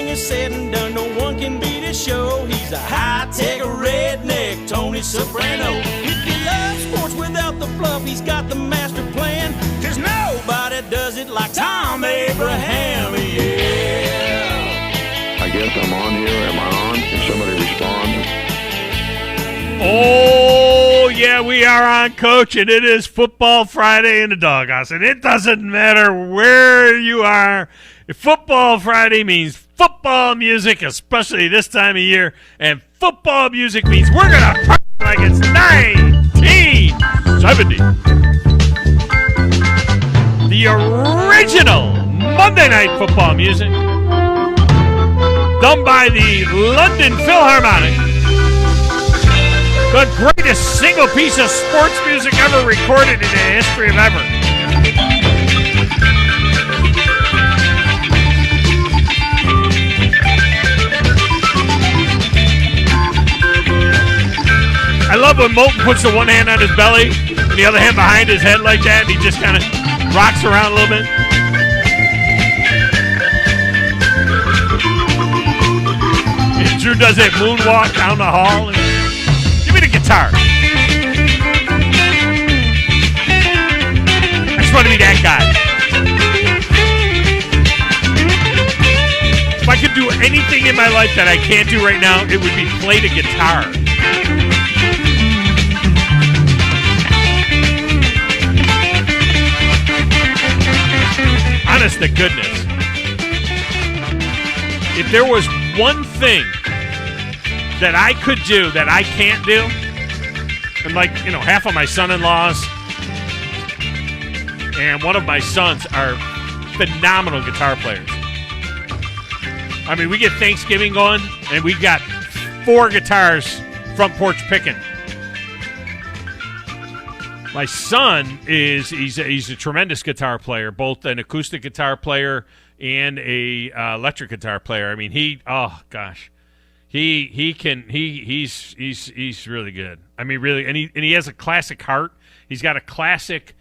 everything is said and done, no one can beat his show. He's a high-tech redneck, Tony Soprano. If you love sports without the fluff, he's got the master plan. 'Cause nobody does it like Thom Abraham, yeah. I guess I'm on here. Am I on? Can somebody respond? Oh, yeah, we are on, Coach, and it is Football Friday in the doghouse. And it doesn't matter where you are. Football Friday means football music, especially this time of year. And football music means we're going to party like it's 1970. The original Monday Night Football music done by the London Philharmonic. The greatest single piece of sports music ever recorded in the history of ever. I love when Moulton puts the one hand on his belly and the other hand behind his head like that, and he just kind of rocks around a little bit. And Drew does that moonwalk down the hall. Give me the guitar. I just want to be that guy. If I could do anything in my life that I can't do right now, it would be play the guitar. Honest to goodness. If there was one thing that I could do that I can't do, and half of my son-in-laws and one of my sons are phenomenal guitar players. I mean, we get Thanksgiving going, and we got 4 guitars front porch picking. My son he's a tremendous guitar player, both an acoustic guitar player and a electric guitar player. I mean, he's really good. I mean, really, and he has a classic heart. He's got a classic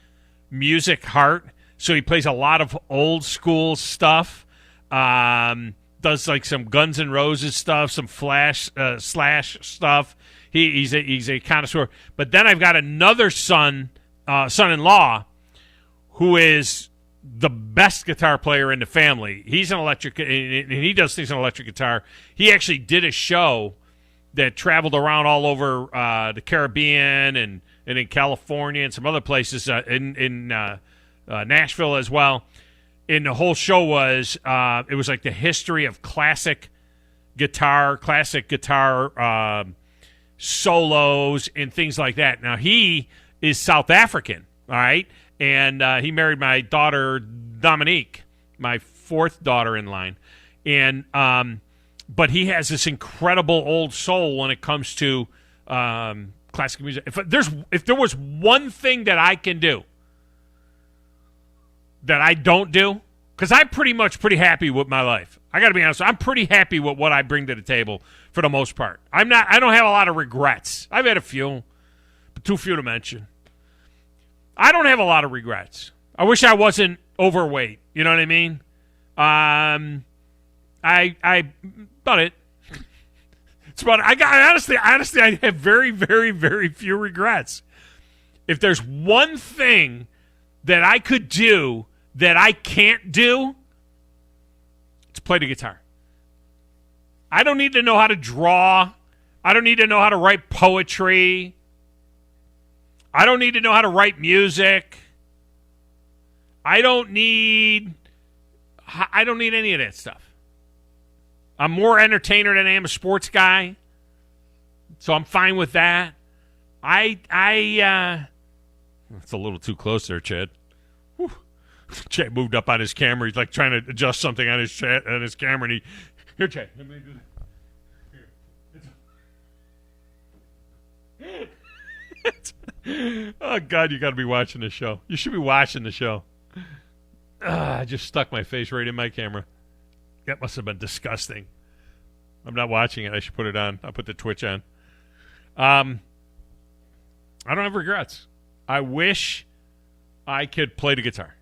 music heart, so he plays a lot of old school stuff. Does like some Guns N' Roses stuff, some Slash stuff. He's a connoisseur. But then I've got another son-in-law who is the best guitar player in the family. He's an electric, and he does things on electric guitar. He actually did a show that traveled around all over the Caribbean and in California and some other places, in Nashville as well. And the whole show was it was like the history of classic guitar solos and things like that. Now, he is South African, all right? And he married my daughter, Dominique, my 4th daughter in line. And but he has this incredible old soul when it comes to classic music. If there was one thing that I can do that I don't do, because I'm pretty happy with my life. I got to be honest. I'm pretty happy with what I bring to the table for the most part. I don't have a lot of regrets. I've had a few, but too few to mention. I don't have a lot of regrets. I wish I wasn't overweight. You know what I mean? I about it. It's about. Honestly, I have very, very, very few regrets. If there's one thing that I could do that I can't do, it's play the guitar. I don't need to know how to draw. I don't need to know how to write poetry. I don't need to know how to write music. I don't need any of that stuff. I'm more entertainer than I am a sports guy, so I'm fine with that. It's a little too close there, Chad. Whew. Chad moved up on his camera. He's like trying to adjust something on his camera. And here, Chad, let me do this. Here. Oh, God, you got to be watching the show. You should be watching the show. I just stuck my face right in my camera. That must have been disgusting. I'm not watching it. I should put it on. I'll put the Twitch on. I don't have regrets. I wish I could play the guitar.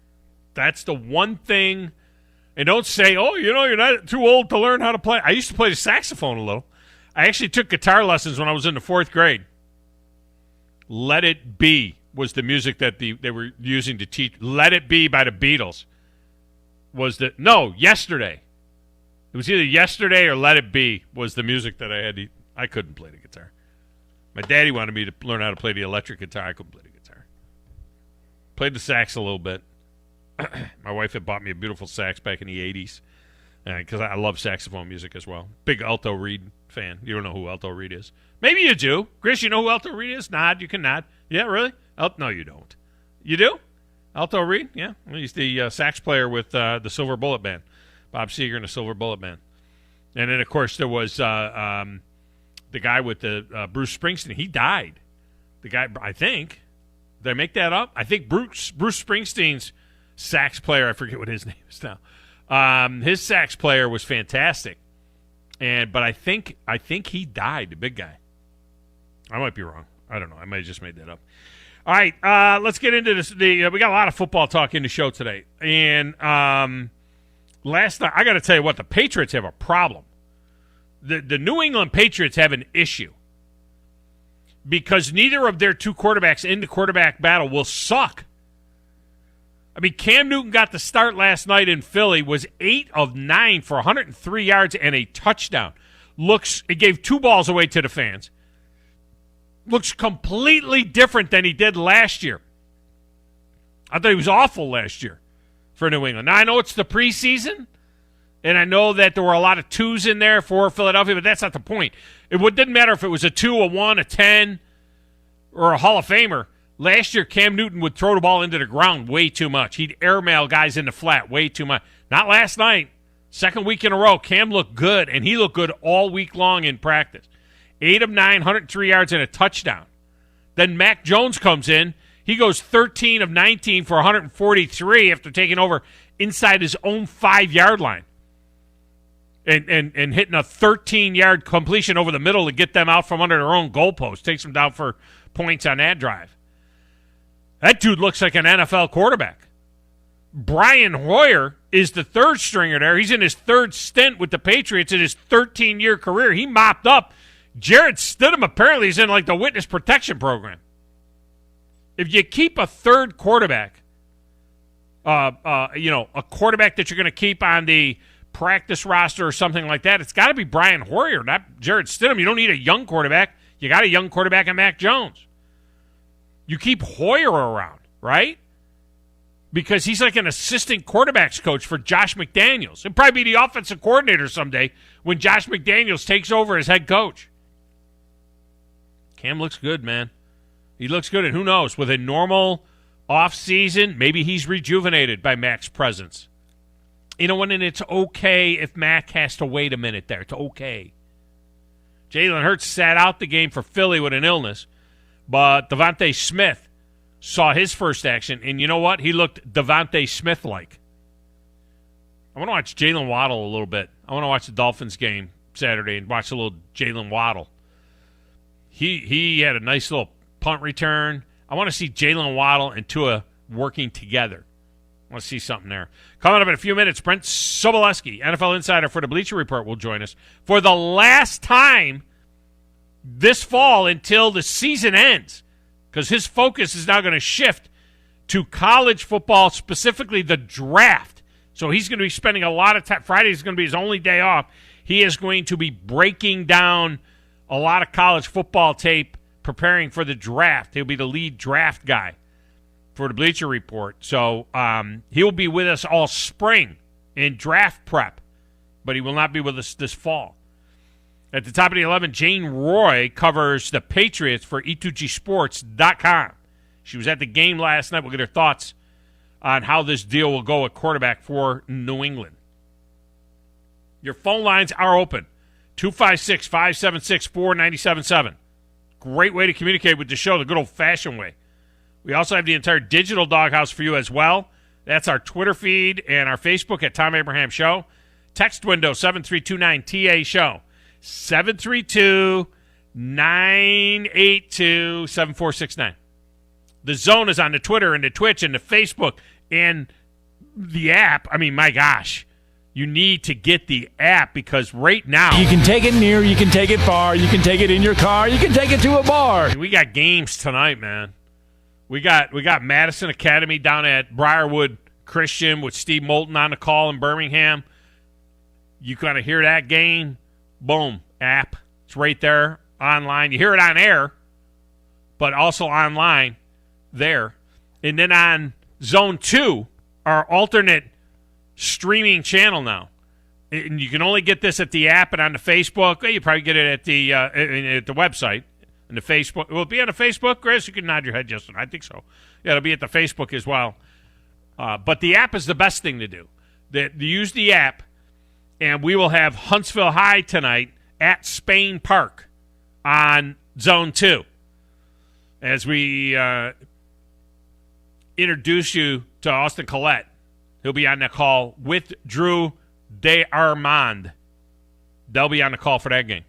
That's the one thing And don't say, oh, you're not too old to learn how to play. I used to play the saxophone a little. I actually took guitar lessons when I was in the 4th grade. Let It Be was the music that they were using to teach. Let It Be by the Beatles Yesterday. It was either Yesterday or Let It Be was the music that I had. I couldn't play the guitar. My daddy wanted me to learn how to play the electric guitar. I couldn't play the guitar. Played the sax a little bit. My wife had bought me a beautiful sax back in the 80s because I love saxophone music as well. Big Alto Reed fan. You don't know who Alto Reed is. Maybe you do. Chris, you know who Alto Reed is? Nod. You can nod. Yeah, really? No, you don't. You do? Alto Reed? Yeah. He's the sax player with the Silver Bullet Band. Bob Seger and the Silver Bullet Band. And then, of course, there was the guy with the Bruce Springsteen. He died. The guy, I think. Did I make that up? I think Bruce Springsteen's sax player, I forget what his name is now. His sax player was fantastic. But I think he died, the big guy. I might be wrong. I don't know. I might have just made that up. All right, let's get into this. We got a lot of football talk in the show today. And last night, I got to tell you what, the Patriots have a problem. The New England Patriots have an issue because neither of their two quarterbacks in the quarterback battle will suck. I mean, Cam Newton got the start last night in Philly, was 8 of 9 for 103 yards and a touchdown. It gave 2 balls away to the fans. Looks completely different than he did last year. I thought he was awful last year for New England. Now, I know it's the preseason, and I know that there were a lot of 2s in there for Philadelphia, but that's not the point. It didn't matter if it was a 2, a 1, a 10, or a Hall of Famer. Last year, Cam Newton would throw the ball into the ground way too much. He'd airmail guys in the flat way too much. Not last night. Second week in a row, Cam looked good, and he looked good all week long in practice. 8 of 9, 103 yards and a touchdown. Then Mac Jones comes in. He goes 13 of 19 for 143 after taking over inside his own 5-yard line. And hitting a 13-yard completion over the middle to get them out from under their own goalpost. Takes them down for points on that drive. That dude looks like an NFL quarterback. Brian Hoyer is the third stringer there. He's in his third stint with the Patriots in his 13-year career. He mopped up. Jarrett Stidham apparently is in like the witness protection program. If you keep a third quarterback, a quarterback that you're going to keep on the practice roster or something like that, it's got to be Brian Hoyer, not Jarrett Stidham. You don't need a young quarterback. You got a young quarterback in Mac Jones. You keep Hoyer around, right? Because he's like an assistant quarterbacks coach for Josh McDaniels. He'll probably be the offensive coordinator someday when Josh McDaniels takes over as head coach. Cam looks good, man. He looks good, and who knows, with a normal offseason, maybe he's rejuvenated by Mac's presence. You know what, and it's okay if Mac has to wait a minute there. It's okay. Jalen Hurts sat out the game for Philly with an illness, but Devontae Smith saw his first action, and you know what? He looked Devontae Smith-like. I want to watch Jalen Waddle a little bit. I want to watch the Dolphins game Saturday and watch a little Jalen Waddle. He had a nice little punt return. I want to see Jalen Waddle and Tua working together. I want to see something there. Coming up in a few minutes, Brent Sobleski, NFL insider for the Bleacher Report, will join us for the last time this fall until the season ends, because his focus is now going to shift to college football, specifically the draft. So he's going to be spending a lot of time. Friday is going to be his only day off. He is going to be breaking down a lot of college football tape, preparing for the draft. He'll be the lead draft guy for the Bleacher Report. So he'll be with us all spring in draft prep, but he will not be with us this fall. At the top of the 11, Jane Roy covers the Patriots for E2Gsports.com. She was at the game last night. We'll get her thoughts on how this deal will go at quarterback for New England. Your phone lines are open. 256-576-4977. Great way to communicate with the show, the good old-fashioned way. We also have the entire digital doghouse for you as well. That's our Twitter feed and our Facebook at Thom Abraham Show. Text window 7329-TA-SHOW. 732-982-7469. The Zone is on the Twitter and the Twitch and the Facebook and the app. I mean, my gosh. you need to get the app because right now You can take it near, you can take it far, you can take it in your car, you can take it to a bar. we got games tonight, man. We got Madison Academy down at Briarwood Christian with Steve Moulton on the call in Birmingham. You kind of hear that game, boom, app. It's right there online. You hear it on air, but also online there. And then on Zone 2, our alternate streaming channel now. And you can only get this at the app and on the Facebook. Well, you probably get it at the website. And the Facebook. Will it be on the Facebook, Chris? You can nod your head, Justin. I think so. Yeah, it'll be at the Facebook as well. But the app is the best thing to do. Use the app, and we will have Huntsville High tonight at Spain Park on Zone 2 as we introduce you to Austin Collette. He'll be on the call with Drew DeArmond. They'll be on the call for that game.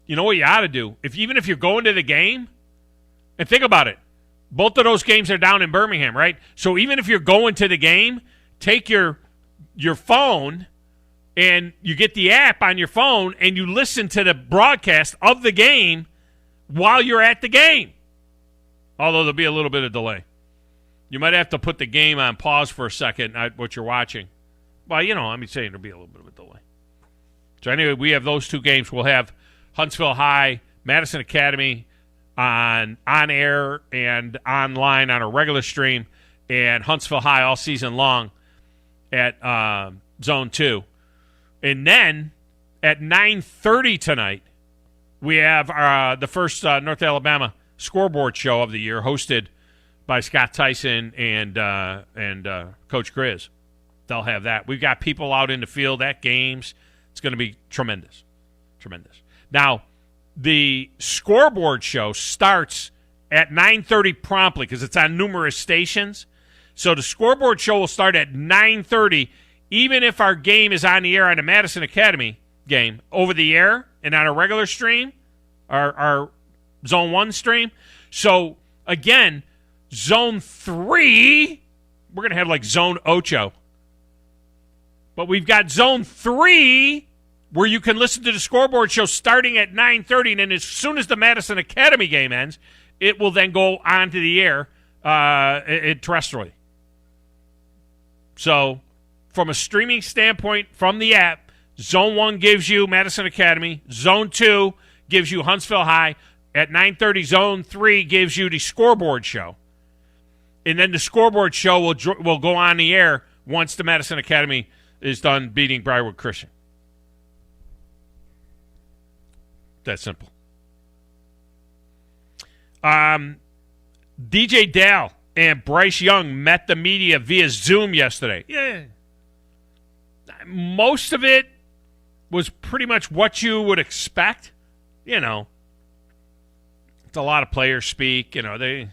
You know what you ought to do? Even if you're going to the game, and think about it, both of those games are down in Birmingham, right? So even if you're going to the game, take your phone and you get the app on your phone and you listen to the broadcast of the game while you're at the game. Although there'll be a little bit of delay. You might have to put the game on pause for a second, what you're watching. Well, I'm saying there'll be a little bit of a delay. So anyway, we have those two games. We'll have Huntsville High, Madison Academy on air and online on a regular stream, and Huntsville High all season long at Zone 2. And then at 9:30 tonight, we have the first North Alabama scoreboard show of the year, hosted by Scott Tyson and Coach Grizz. They'll have that. We've got people out in the field at games. It's going to be tremendous. Tremendous. Now, the scoreboard show starts at 9:30 promptly because it's on numerous stations. So the scoreboard show will start at 9:30, even if our game is on the air on the Madison Academy game, over the air and on a regular stream, our Zone 1 stream. So, again, Zone 3, we're going to have like Zone Ocho. But we've got Zone 3, where you can listen to the scoreboard show starting at 9:30, and then as soon as the Madison Academy game ends, it will then go onto the air terrestrially. So, from a streaming standpoint, from the app, Zone 1 gives you Madison Academy. Zone 2 gives you Huntsville High. At 9:30, Zone 3 gives you the scoreboard show. And then the scoreboard show will go on the air once the Madison Academy is done beating Briarwood Christian. That simple. DJ Dale and Bryce Young met the media via Zoom yesterday. Yeah. Most of it was pretty much what you would expect. It's a lot of players speak. They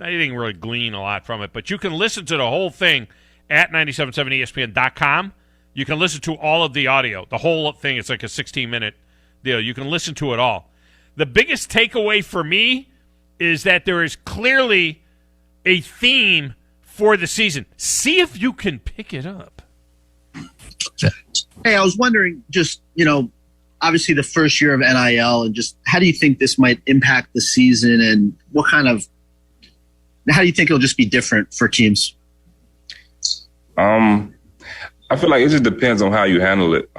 didn't really glean a lot from it. But you can listen to the whole thing at 977ESPN.com. You can listen to all of the audio. The whole thing, it's like a 16-minute deal. You can listen to it all. The biggest takeaway for me is that there is clearly a theme for the season. See if you can pick it up. Hey, I was wondering, just, obviously the first year of NIL, and just how do you think this might impact the season, and how do you think it'll just be different for teams? I feel like it just depends on how you handle it.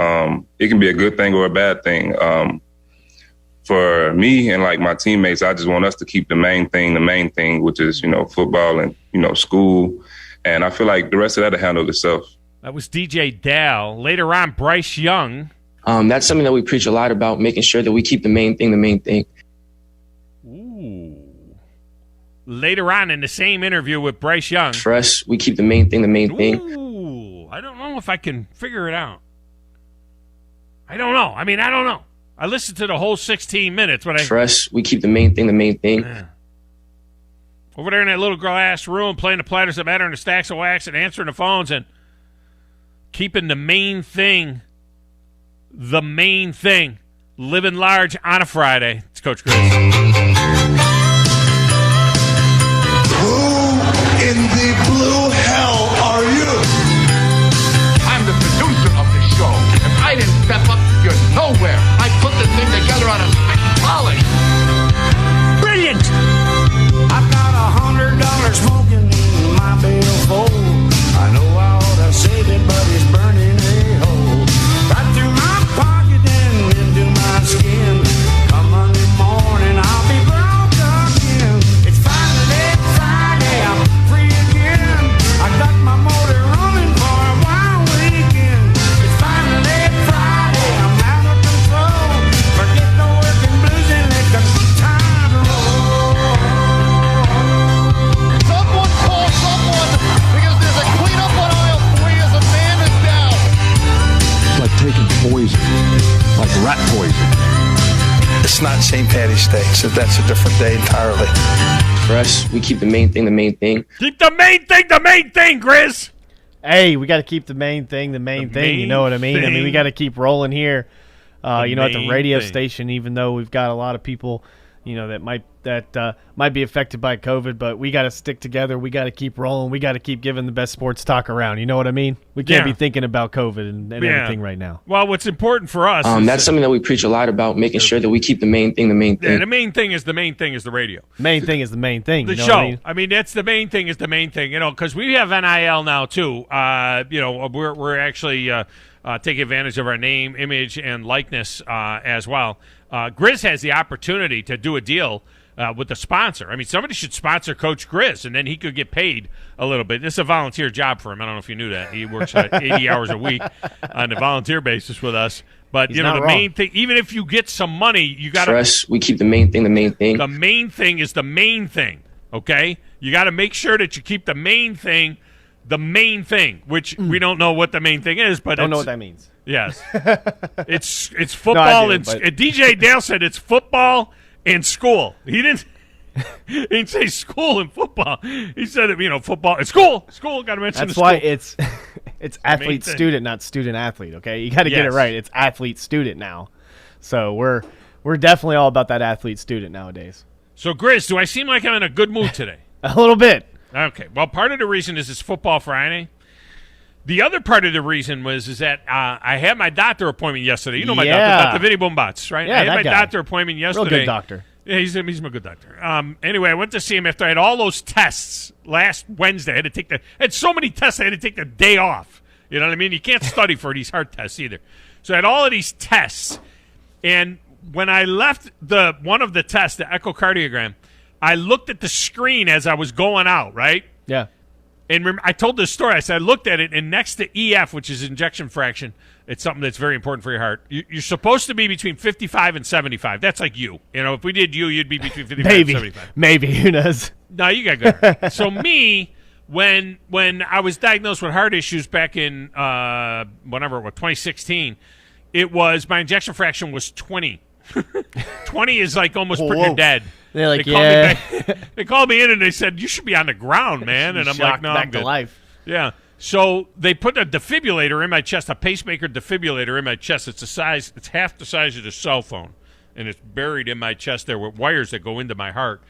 It can be a good thing or a bad thing. For me and like my teammates, I just want us to keep the main thing, which is, football and, school. And I feel like the rest of that will handle itself. That was DJ Dal. Later on, Bryce Young. That's something that we preach a lot about, making sure that we keep the main thing. Ooh. Later on in the same interview with Bryce Young. For us, we keep the main thing. Ooh. I don't know if I can figure it out. I don't know. I don't know. I listened to the whole 16 minutes. But for us, we keep the main thing. Yeah. Over there in that little glass room, playing the platters that matter and the stacks of wax and answering the phones and keeping the main thing. Living large on a Friday. It's Coach Chris. Who in the blue hell are you? rat poison. It's not St. Patty's Day, so that's a different day entirely. For us, we keep the main thing the main thing. Keep the main thing, Grizz. Hey, we got to keep the main thing the main thing. You know what I mean? I mean, we got to keep rolling here. At the radio station, even though we've got a lot of people, that might be affected by COVID, but we got to stick together. We got to keep rolling. We got to keep giving the best sports talk around. You know what I mean? We can't be thinking about COVID and everything right now. Well, what's important for us that's something that we preach a lot about, making sure that we keep the main thing the main thing. Yeah, the main thing is the radio. Main thing is the main thing. The show. I mean, that's the main thing is the main thing, because we have NIL now, too. We're actually taking advantage of our name, image, and likeness as well. Grizz has the opportunity to do a deal with the sponsor. I mean, somebody should sponsor Coach Grizz, and then he could get paid a little bit. This is a volunteer job for him. I don't know if you knew that. He works 80 hours a week on a volunteer basis with us. But, main thing, even if you get some money, you got to... For us, we keep the main thing the main thing. The main thing is the main thing, okay? You got to make sure that you keep the main thing the main thing, which we don't know what the main thing is, but don't know what that means. Yes. it's football and DJ Dale said it's football and school. He didn't say school and football. He said football and school. School, got to mention That's the why school. it's athlete student, not student athlete, okay? You got to get it right. It's athlete student now. So we're definitely all about that athlete student nowadays. So Grizz, do I seem like I'm in a good mood today? A little bit. Okay. Well, part of the reason is it's Football Friday. The other part of the reason is that I had my doctor appointment yesterday. You know my doctor, Dr. Vinny Boombots, right? Yeah, I had my doctor appointment yesterday. Real good doctor. Yeah, he's a good doctor. Anyway, I went to see him after I had all those tests last Wednesday. I had so many tests, I had to take the day off. You know what I mean? You can't study for these heart tests either. So I had all of these tests, and when I left one of the tests, the echocardiogram, I looked at the screen as I was going out, right? Yeah. And I told this story. I said I looked at it, and next to EF, which is ejection fraction, it's something that's very important for your heart. You're supposed to be between 55 and 75. That's like you. If we did you'd be between 55 and 75. Maybe. Who knows? No, you got good heart. So me, when I was diagnosed with heart issues back in 2016, my ejection fraction was 20. 20 is like almost pretty dead. They're like, they called me in and they said, you should be on the ground, man. And I'm like, no, I'm good. To life. Yeah. So they put a defibrillator in my chest, a pacemaker defibrillator in my chest. It's half the size of the cell phone, and it's buried in my chest there with wires that go into my heart,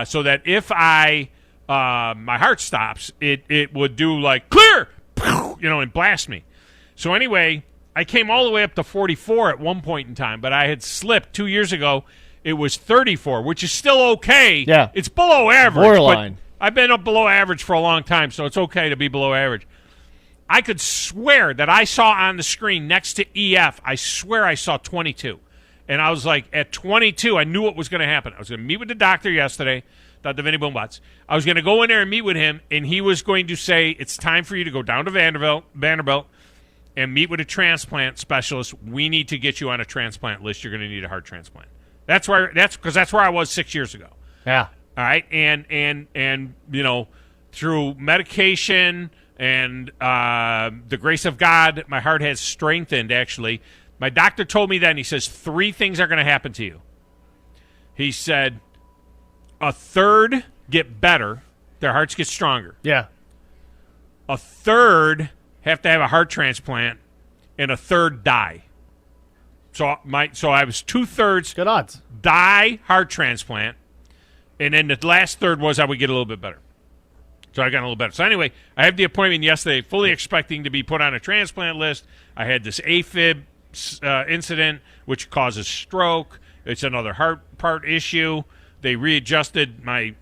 so that if my heart stops, it would do like clear, and blast me. So anyway, I came all the way up to 44 at one point in time, but I had slipped 2 years ago. It was 34, which is still okay. Yeah. It's below average. Borderline. But I've been up below average for a long time, so it's okay to be below average. I could swear that I saw on the screen next to EF, I swear I saw 22. And I was like, at 22, I knew what was going to happen. I was going to meet with the doctor yesterday, Dr. Vinny Boombots. I was going to go in there and meet with him, and he was going to say, it's time for you to go down to Vanderbilt and meet with a transplant specialist. We need to get you on a transplant list. You're going to need a heart transplant. That's where I was 6 years ago. Yeah. All right. And through medication and the grace of God, my heart has strengthened, actually. My doctor told me that, and he says 3 things are going to happen to you. He said a third get better, their hearts get stronger. Yeah. A third have to have a heart transplant, and a third die. So I was 2/3 good odds die heart transplant, and then the last third was I would get a little bit better. So I got a little better. So anyway, I had the appointment yesterday, fully expecting to be put on a transplant list. I had this AFib incident, which causes stroke. It's another heart part issue. They readjusted my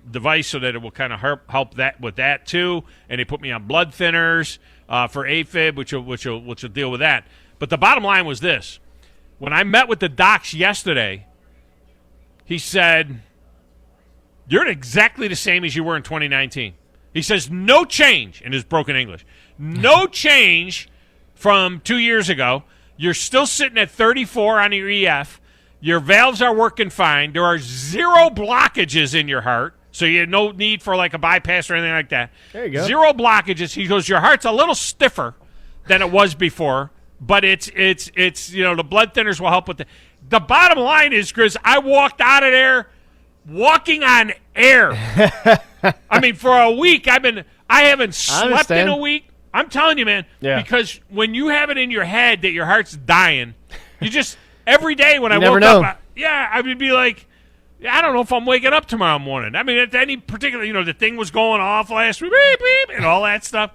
device so that it will kind of help that with that too, and they put me on blood thinners for AFib, which will deal with that. But the bottom line was this. When I met with the docs yesterday, he said, you're exactly the same as you were in 2019. He says, no change, in his broken English. No change from 2 years ago. You're still sitting at 34 on your EF. Your valves are working fine. There are 0 blockages in your heart, so you have no need for like a bypass or anything like that. There you go. 0 blockages. He goes, your heart's a little stiffer than it was before, but it's the blood thinners will help with the bottom line is, Chris, I walked out of there walking on air. I mean, for a week I haven't slept in a week. I'm telling you, man, because when you have it in your head that your heart's dying, you just every day when I woke up, I would be like, I don't know if I'm waking up tomorrow morning. I mean, at any particular, the thing was going off last week, beep, beep, and all that stuff.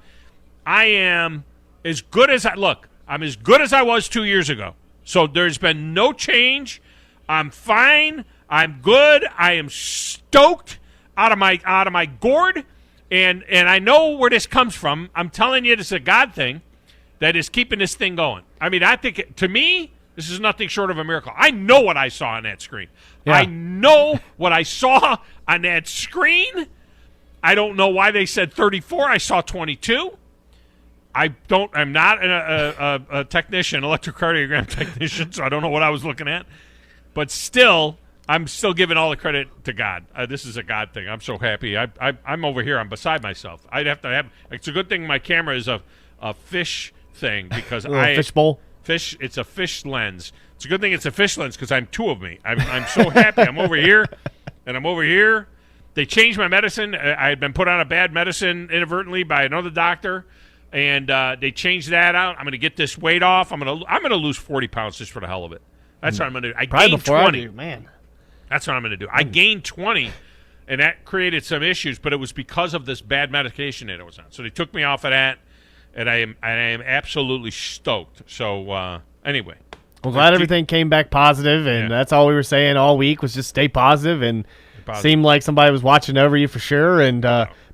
I am as good as I'm as good as I was 2 years ago. So there's been no change. I'm fine. I'm good. I am stoked out of my gourd, and I know where this comes from. I'm telling you, it's a God thing that is keeping this thing going. I mean, I think to me, this is nothing short of a miracle. I know what I saw on that screen. Yeah. I know what I saw on that screen. I don't know why they said 34. I saw 22. I'm not a technician, electrocardiogram technician, so I don't know what I was looking at. But still, I'm still giving all the credit to God. This is a God thing. I'm so happy. I'm over here. I'm beside myself. I'd have to have. It's a good thing my camera is a fish thing because fish bowl. Fish. It's a fish lens. It's a good thing it's a fish lens because I'm two of me. I'm so happy. I'm over here, and I'm over here. They changed my medicine. I had been put on a bad medicine inadvertently by another doctor, and they changed that out. I'm going to get this weight off. I'm going to lose 40 pounds just for the hell of it. That's what I'm going to do. I gained 20. Man. That's what I'm going to do. I gained 20, and that created some issues, but it was because of this bad medication that I was on. So they took me off of that, and I am absolutely stoked. So anyway. Well, glad everything came back positive, and that's all we were saying all week was just stay positive, and seemed like somebody was watching over you for sure. And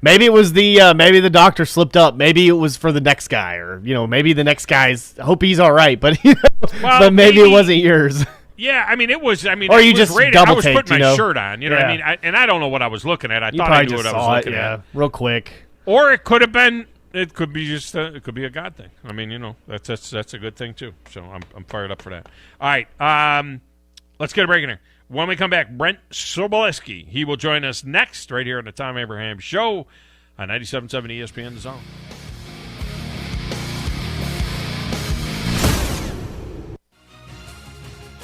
maybe it was maybe the doctor slipped up. Maybe it was for the next guy, or maybe the next guy's. I hope he's all right, but but maybe it wasn't yours. Yeah, I mean it was. I mean, or it you was just rated. I was putting my shirt on. You know what I mean? Yeah. I don't know what I was looking at. I thought I knew what I was looking at. Real quick. Or it could have been. It could be just. It could be a God thing. I mean, that's a good thing too. So I'm fired up for that. All right, let's get a break in here. When we come back, Brent Sobleski. He will join us next right here on the Thom Abraham Show on 97.7 ESPN The Zone.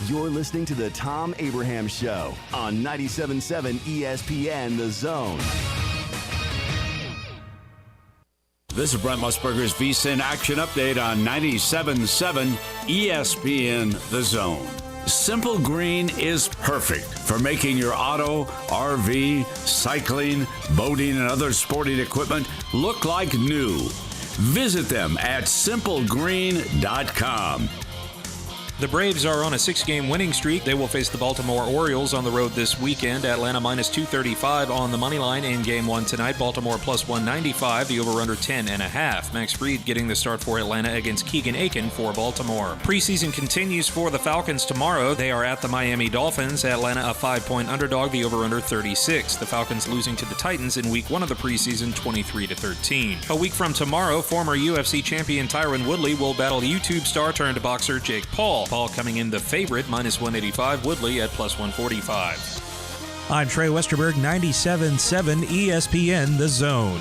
You're listening to the Thom Abraham Show on 97.7 ESPN The Zone. This is Brent Musburger's VSiN Action Update on 97.7 ESPN The Zone. Simple Green is perfect for making your auto, RV, cycling, boating, and other sporting equipment look like new. Visit them at simplegreen.com. The Braves are on a 6-game winning streak. They will face the Baltimore Orioles on the road this weekend. Atlanta minus 235 on the money line in Game 1 tonight. Baltimore plus 195, the over-under 10.5. Max Fried getting the start for Atlanta against Keegan Aiken for Baltimore. Preseason continues for the Falcons tomorrow. They are at the Miami Dolphins. Atlanta a 5-point underdog, the over-under 36. The Falcons losing to the Titans in Week 1 of the preseason 23-13. A week from tomorrow, former UFC champion Tyron Woodley will battle YouTube star turned boxer Jake Paul. Paul coming in the favorite, minus 185, Woodley at plus 145. I'm Trey Westerberg, 97.7 ESPN The Zone.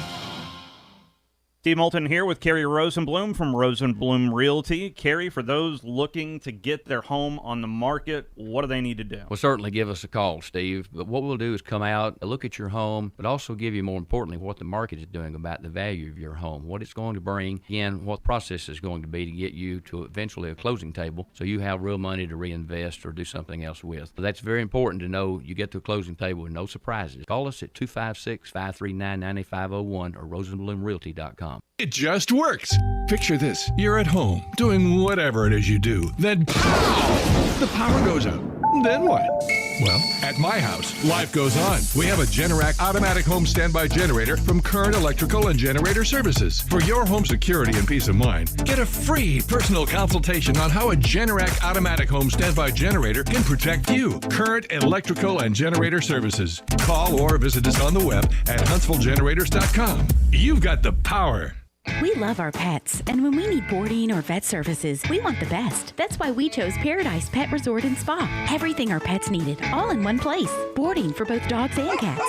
Steve Moulton here with Carrie Rosenblum from Rosenblum Realty. Carrie, for those looking to get their home on the market, what do they need to do? Well, certainly give us a call, Steve. But what we'll do is come out, look at your home, but also give you, more importantly, what the market is doing about the value of your home, what it's going to bring, again, what the process is going to be to get you to eventually a closing table so you have real money to reinvest or do something else with. So that's very important to know. You get to a closing table with no surprises. Call us at 256-539-9501 or rosenblumrealty.com. It just works. Picture this. You're at home doing whatever it is you do. Then, pow! The power goes out. Then what? Well, at my house, life goes on. We have a Generac automatic home standby generator from Current Electrical and Generator Services. For your home security and peace of mind, get a free personal consultation on how a Generac automatic home standby generator can protect you. Current Electrical and Generator Services. Call or visit us on the web at HuntsvilleGenerators.com. You've got the power. We love our pets, and when we need boarding or vet services, we want the best. That's why we chose Paradise Pet Resort and Spa. Everything our pets needed, all in one place. Boarding for both dogs and cats.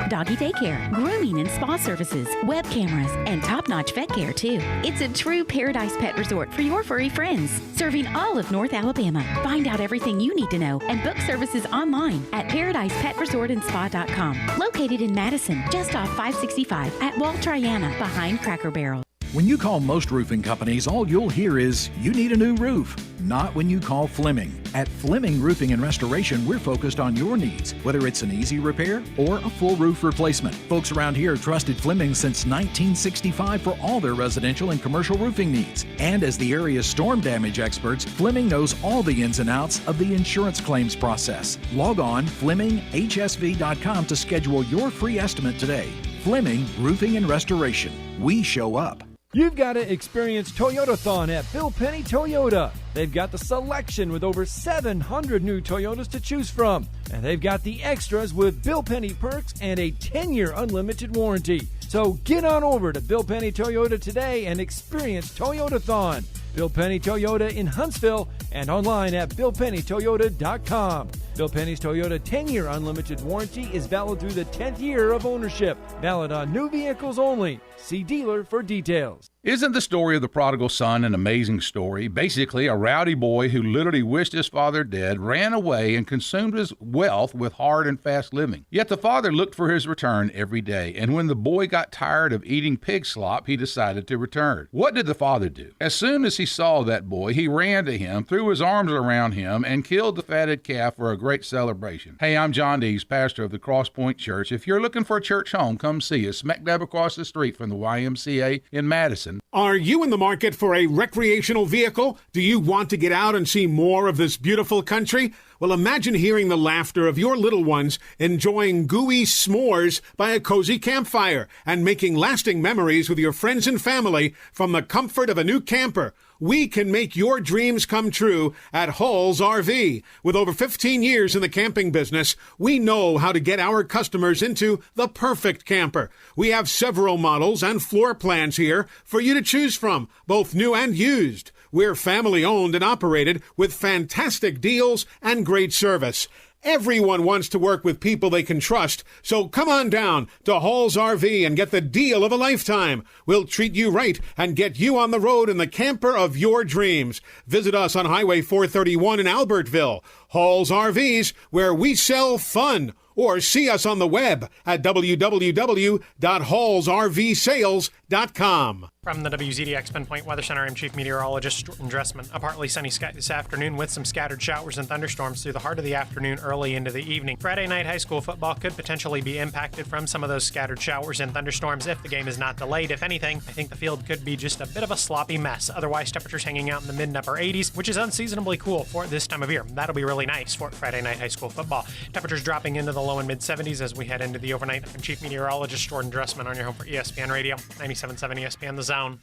doggy daycare, grooming and spa services, web cameras, and top-notch vet care, too. It's a true Paradise Pet Resort for your furry friends, serving all of North Alabama. Find out everything you need to know and book services online at ParadisePetResortAndSpa.com. Located in Madison, just off 565 at Wall Triana, behind Cracker Barrel. When you call most roofing companies, all you'll hear is, you need a new roof. Not when you call Fleming. At Fleming Roofing and Restoration, we're focused on your needs, whether it's an easy repair or a full roof replacement. Folks around here have trusted Fleming since 1965 for all their residential and commercial roofing needs. And as the area's storm damage experts, Fleming knows all the ins and outs of the insurance claims process. Log on FlemingHSV.com to schedule your free estimate today. Fleming Roofing and Restoration. We show up. You've got to experience Toyotathon at Bill Penny Toyota. They've got the selection with over 700 new Toyotas to choose from. And they've got the extras with Bill Penny perks and a 10-year unlimited warranty. So get on over to Bill Penny Toyota today and experience Toyotathon. Bill Penny Toyota in Huntsville and online at BillPennyToyota.com. Bill Penny's Toyota 10-year unlimited warranty is valid through the 10th year of ownership. Valid on new vehicles only. See dealer for details. Isn't the story of the prodigal son an amazing story? Basically, a rowdy boy who literally wished his father dead, ran away, and consumed his wealth with hard and fast living. Yet the father looked for his return every day, and when the boy got tired of eating pig slop, he decided to return. What did the father do? As soon as he saw that boy, he ran to him, threw his arms around him, and killed the fatted calf for a great celebration. Hey, I'm John Dees, pastor of the Cross Point Church. If you're looking for a church home, come see us, smack dab across the street from the YMCA in Madison. Are you in the market for a recreational vehicle? Do you want to get out and see more of this beautiful country? Well, imagine hearing the laughter of your little ones enjoying gooey s'mores by a cozy campfire and making lasting memories with your friends and family from the comfort of a new camper. We can make your dreams come true at Hall's RV. With over 15 years in the camping business, we know how to get our customers into the perfect camper. We have several models and floor plans here for you to choose from, both new and used. We're family owned and operated with fantastic deals and great service. Everyone wants to work with people they can trust, so come on down to Hall's RV and get the deal of a lifetime. We'll treat you right and get you on the road in the camper of your dreams. Visit us on Highway 431 in Albertville. Hall's RVs, where we sell fun. Or see us on the web at www.hallsrvsales.com. From the WZDX Pinpoint Weather Center, I'm Chief Meteorologist Jordan Dressman. A partly sunny sky this afternoon with some scattered showers and thunderstorms through the heart of the afternoon early into the evening. Friday night high school football could potentially be impacted from some of those scattered showers and thunderstorms if the game is not delayed. If anything, I think the field could be just a bit of a sloppy mess. Otherwise, temperatures hanging out in the mid and upper 80s, which is unseasonably cool for this time of year. That'll be really nice for Friday night high school football. Temperatures dropping into the low and mid 70s as we head into the overnight. I'm Chief Meteorologist Jordan Dressman on your home for ESPN Radio, 97.7 ESPN The Zone. So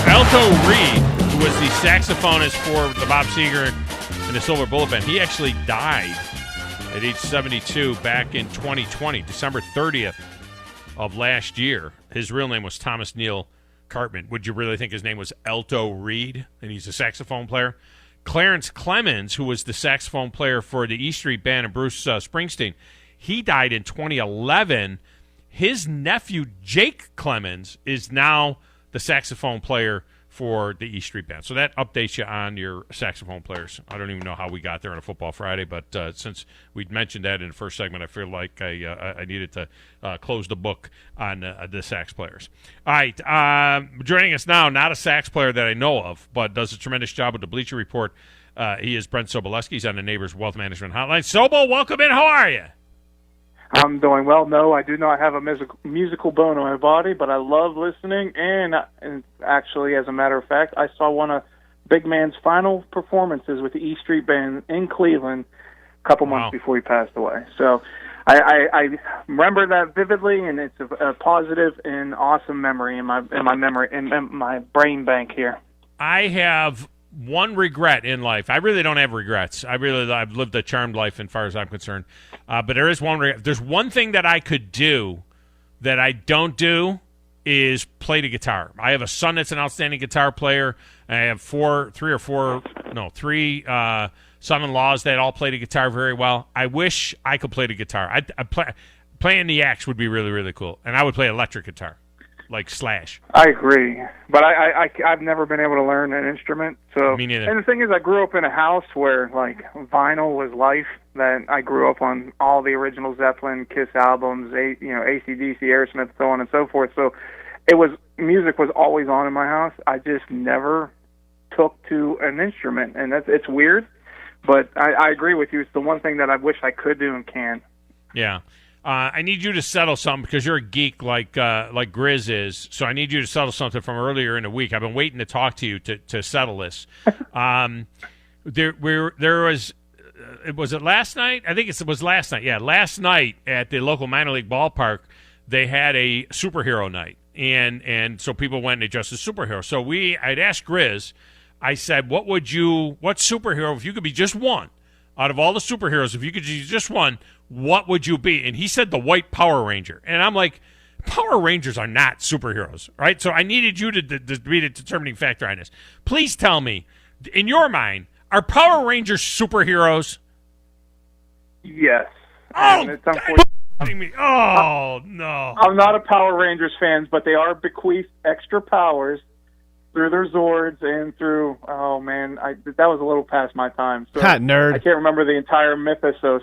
Alto Reed, who was the saxophonist for the Bob Seger and the Silver Bullet Band, he actually died at age 72 back in 2020, December 30th of last year. His real name was Thomas Neal Cartman. Would you really think his name was Alto Reed and he's a saxophone player? Clarence Clemens, who was the saxophone player for the E Street Band and Bruce Springsteen, he died in 2011. His nephew, Jake Clemens, is now the saxophone player for the E Street Band. So that updates you on your saxophone players. I don't even know how we got there on a Football Friday, but since we'd mentioned that in the first segment, I feel like I needed to close the book on the sax players. All right, joining us now, not a sax player that I know of, but does a tremendous job with the Bleacher Report. He is Brent Sobleski. He's on the Neighbors Wealth Management Hotline. Sobo, welcome in. How are you? I'm doing well. No, I do not have a musical bone in my body, but I love listening. And actually, as a matter of fact, I saw one of Big Man's final performances with the E Street Band in Cleveland a couple months before he passed away. So I remember that vividly, and it's a positive and awesome memory in my memory in my brain bank here. I have one regret in life. I really don't have regrets. I've lived a charmed life as far as I'm concerned. But there is one regret. There's one thing that I could do that I don't do, is play the guitar. I have a son that's an outstanding guitar player. I have three son-in-laws that all play the guitar very well. I wish I could play the guitar. Playing the axe would be really, really cool, and I would play electric guitar, like Slash. I agree, but I've never been able to learn an instrument. So, me neither. And the thing is, I grew up in a house where like vinyl was life. That I grew up on all the original Zeppelin, Kiss albums, AC/DC, Aerosmith, so on and so forth. So, music was always on in my house. I just never took to an instrument, and it's weird. But I agree with you. It's the one thing that I wish I could do and can. Yeah. I need you to settle something because you're a geek like Grizz is. So I need you to settle something from earlier in the week. I've been waiting to talk to you to settle this. There was. Was it last night? I think it was last night. Yeah, last night at the local minor league ballpark, they had a superhero night, and so people went and they dressed as superheroes. So I'd asked Grizz. I said, what superhero, if you could be just one out of all the superheroes, if you could be just one, what would you be? And he said the White Power Ranger. And I'm like, Power Rangers are not superheroes, right? So I needed you to be the determining factor on this. Please tell me, in your mind, are Power Rangers superheroes? Yes. Oh, it's unfortunate. Oh, no. I'm not a Power Rangers fan, but they are bequeathed extra powers through their Zords and through, oh, man, that was a little past my time. So nerd. I can't remember the entire mythos.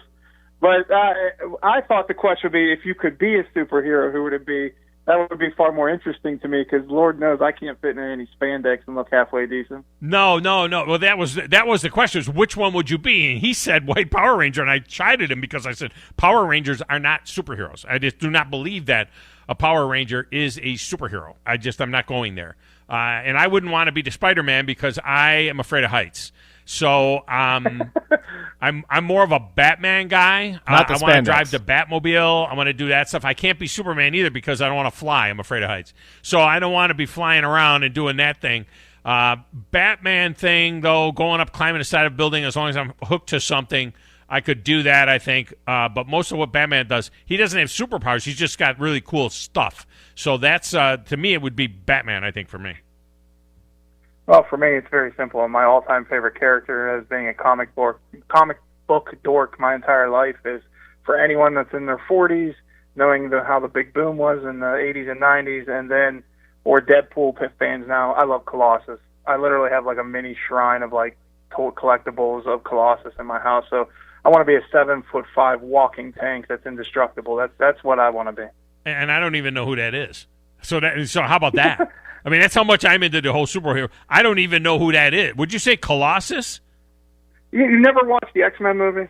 But I thought the question would be, if you could be a superhero, who would it be? That would be far more interesting to me because Lord knows I can't fit in any spandex and look halfway decent. No. Well, that was the question: is which one would you be? And he said White Power Ranger, and I chided him because I said Power Rangers are not superheroes. I just do not believe that a Power Ranger is a superhero. I'm not going there. And I wouldn't want to be the Spider-Man because I am afraid of heights. So I'm more of a Batman guy. I want to drive the Batmobile. I want to do that stuff. I can't be Superman either because I don't want to fly. I'm afraid of heights. So I don't want to be flying around and doing that thing. Batman thing, though, going up, climbing the side of a building, as long as I'm hooked to something, I could do that, I think. But most of what Batman does, he doesn't have superpowers. He's just got really cool stuff. So that's, to me, it would be Batman, I think, for me. Well, for me, it's very simple. My all-time favorite character, as being a comic book dork my entire life, is for anyone that's in their 40s, knowing how the big boom was in the 80s and 90s, or Deadpool fans now, I love Colossus. I literally have like a mini shrine of like collectibles of Colossus in my house. So I want to be a 7'5" walking tank that's indestructible. That's what I want to be. And I don't even know who that is. So how about that? I mean, that's how much I'm into the whole superhero. I don't even know who that is. Would you say Colossus? You never watched the X-Men movie?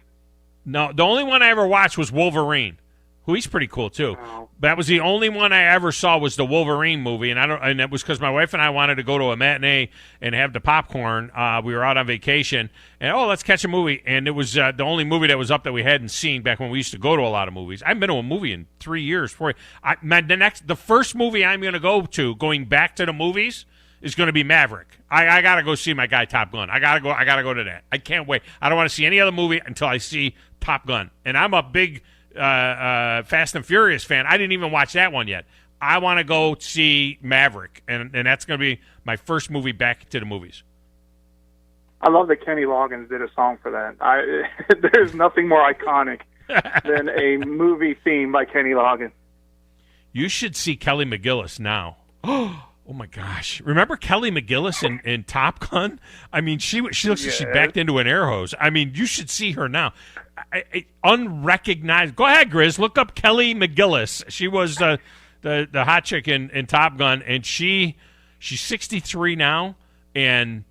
No, the only one I ever watched was Wolverine. Who he's pretty cool too. Oh. That was the only one I ever saw was the Wolverine movie, and that was because my wife and I wanted to go to a matinee and have the popcorn. We were out on vacation, and let's catch a movie. And it was the only movie that was up that we hadn't seen back when we used to go to a lot of movies. I haven't been to a movie in 3 years. The first movie I'm going to go to, going back to the movies, is going to be Maverick. I got to go see my guy Top Gun. I got to go to that. I can't wait. I don't want to see any other movie until I see Top Gun. And I'm a big Fast and Furious fan. I didn't even watch that one yet. I want to go see Maverick, and that's going to be my first movie back to the movies. I love that Kenny Loggins did a song for that. There's nothing more iconic than a movie theme by Kenny Loggins. You should see Kelly McGillis now. Oh my gosh! Remember Kelly McGillis in Top Gun? I mean, she looks like she backed into an air hose. I mean, you should see her now. Unrecognized. Go ahead, Grizz. Look up Kelly McGillis. She was the hot chick in Top Gun, and she's 63 now, and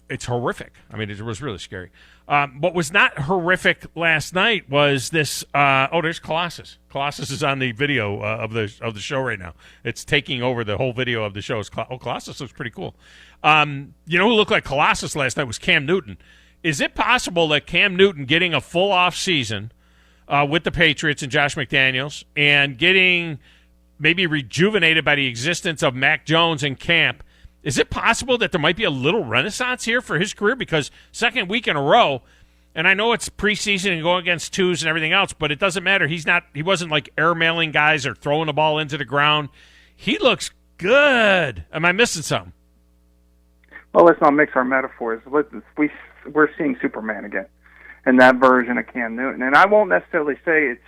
it's horrific. I mean, it was really scary. What was not horrific last night was this. There's Colossus. Colossus is on the video of the show right now. It's taking over the whole video of the show. Colossus looks pretty cool. You know who looked like Colossus last night was Cam Newton. Is it possible that Cam Newton getting a full off season with the Patriots and Josh McDaniels and getting maybe rejuvenated by the existence of Mac Jones in camp? Is it possible that there might be a little renaissance here for his career? Because second week in a row, and I know it's preseason and going against twos and everything else, but it doesn't matter. He wasn't like airmailing guys or throwing the ball into the ground. He looks good. Am I missing something? Well, let's not mix our metaphors. We're seeing Superman again, and that version of Cam Newton. And I won't necessarily say it's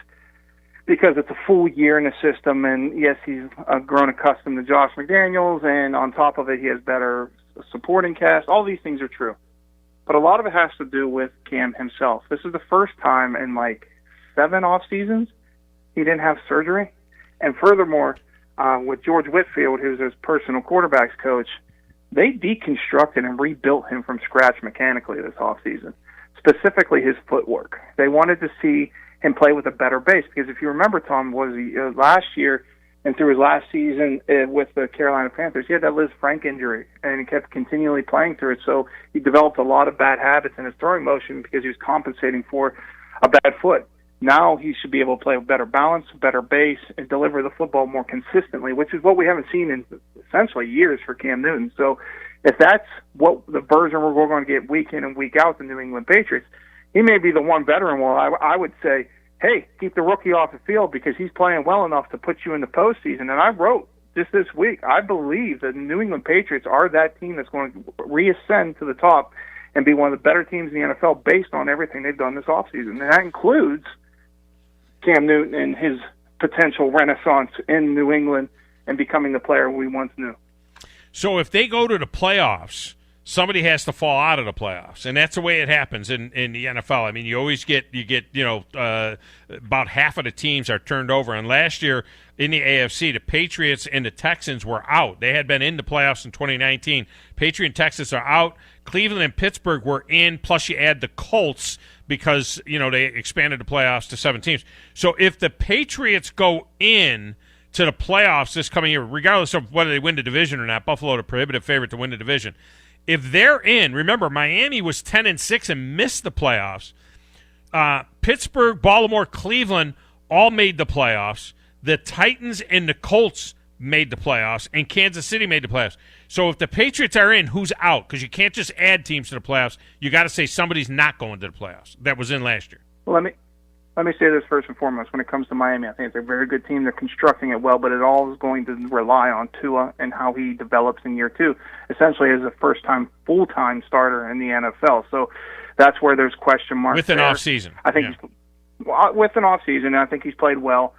because it's a full year in the system, and yes, he's grown accustomed to Josh McDaniels, and on top of it, he has better supporting cast. All these things are true. But a lot of it has to do with Cam himself. This is the first time in 7 off seasons he didn't have surgery. And furthermore, with George Whitfield, who's his personal quarterbacks coach, they deconstructed and rebuilt him from scratch mechanically this offseason, specifically his footwork. They wanted to see him play with a better base because if you remember, Tom, last year and through his last season with the Carolina Panthers, he had that Liz Frank injury, and he kept continually playing through it. So he developed a lot of bad habits in his throwing motion because he was compensating for a bad foot. Now he should be able to play with better balance, better base, and deliver the football more consistently, which is what we haven't seen in essentially years for Cam Newton. So if that's what the version we're going to get week in and week out, the New England Patriots, he may be the one veteran. Well, I would say, hey, keep the rookie off the field because he's playing well enough to put you in the postseason. And I wrote just this week, I believe that the New England Patriots are that team that's going to reascend to the top and be one of the better teams in the NFL based on everything they've done this offseason. And that includes Cam Newton and his potential renaissance in New England and becoming the player we once knew. So if they go to the playoffs, somebody has to fall out of the playoffs, and that's the way it happens in the NFL. I mean, you always get about half of the teams are turned over. And last year in the AFC, the Patriots and the Texans were out. They had been in the playoffs in 2019. Patriots and Texans are out. Cleveland and Pittsburgh were in, plus you add the Colts because, they expanded the playoffs to 7 teams. So if the Patriots go in to the playoffs this coming year, regardless of whether they win the division or not, Buffalo the prohibitive favorite to win the division. If they're in, remember, Miami was 10-6 and missed the playoffs. Pittsburgh, Baltimore, Cleveland all made the playoffs. The Titans and the Colts made the playoffs, and Kansas City made the playoffs. So if the Patriots are in, who's out? Because you can't just add teams to the playoffs. You got to say somebody's not going to the playoffs. That was in last year. Well, let me say this first and foremost. When it comes to Miami, I think it's a very good team. They're constructing it well, but it all is going to rely on Tua and how he develops in year 2, essentially as a first-time, full-time starter in the NFL. So that's where there's question marks. With an offseason. I think with an offseason, I think he's played well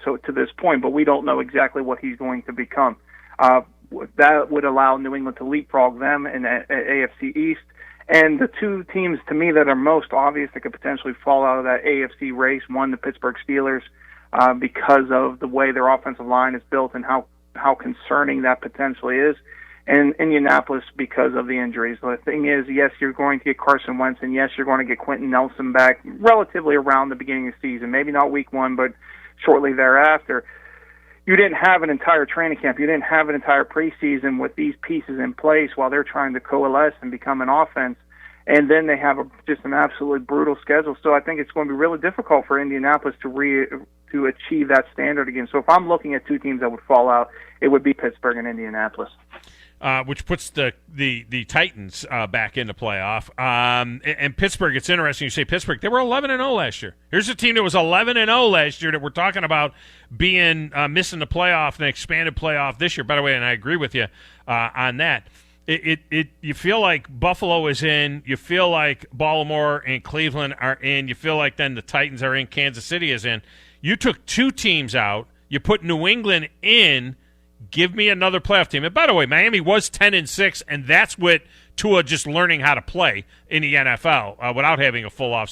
so to this point, but we don't know exactly what he's going to become. That would allow New England to leapfrog them in the AFC East. And the 2 teams, to me, that are most obvious that could potentially fall out of that AFC race, one, the Pittsburgh Steelers, because of the way their offensive line is built and how concerning that potentially is, and Indianapolis because of the injuries. The thing is, yes, you're going to get Carson Wentz, and yes, you're going to get Quentin Nelson back relatively around the beginning of the season, maybe not week 1, but shortly thereafter. You didn't have an entire training camp. You didn't have an entire preseason with these pieces in place while they're trying to coalesce and become an offense. And then they have just an absolutely brutal schedule. So I think it's going to be really difficult for Indianapolis to achieve that standard again. So if I'm looking at 2 teams that would fall out, it would be Pittsburgh and Indianapolis. Which puts the Titans back in the playoff. And Pittsburgh, it's interesting you say Pittsburgh. They were 11-0 last year. Here's a team that was 11-0 last year that we're talking about being missing the playoff and expanded playoff this year. By the way, and I agree with you on that. You feel like Buffalo is in. You feel like Baltimore and Cleveland are in. You feel like then the Titans are in. Kansas City is in. You took 2 teams out. You put New England in. Give me another playoff team. And by the way, Miami was 10-6, and that's with Tua just learning how to play in the NFL without having a full off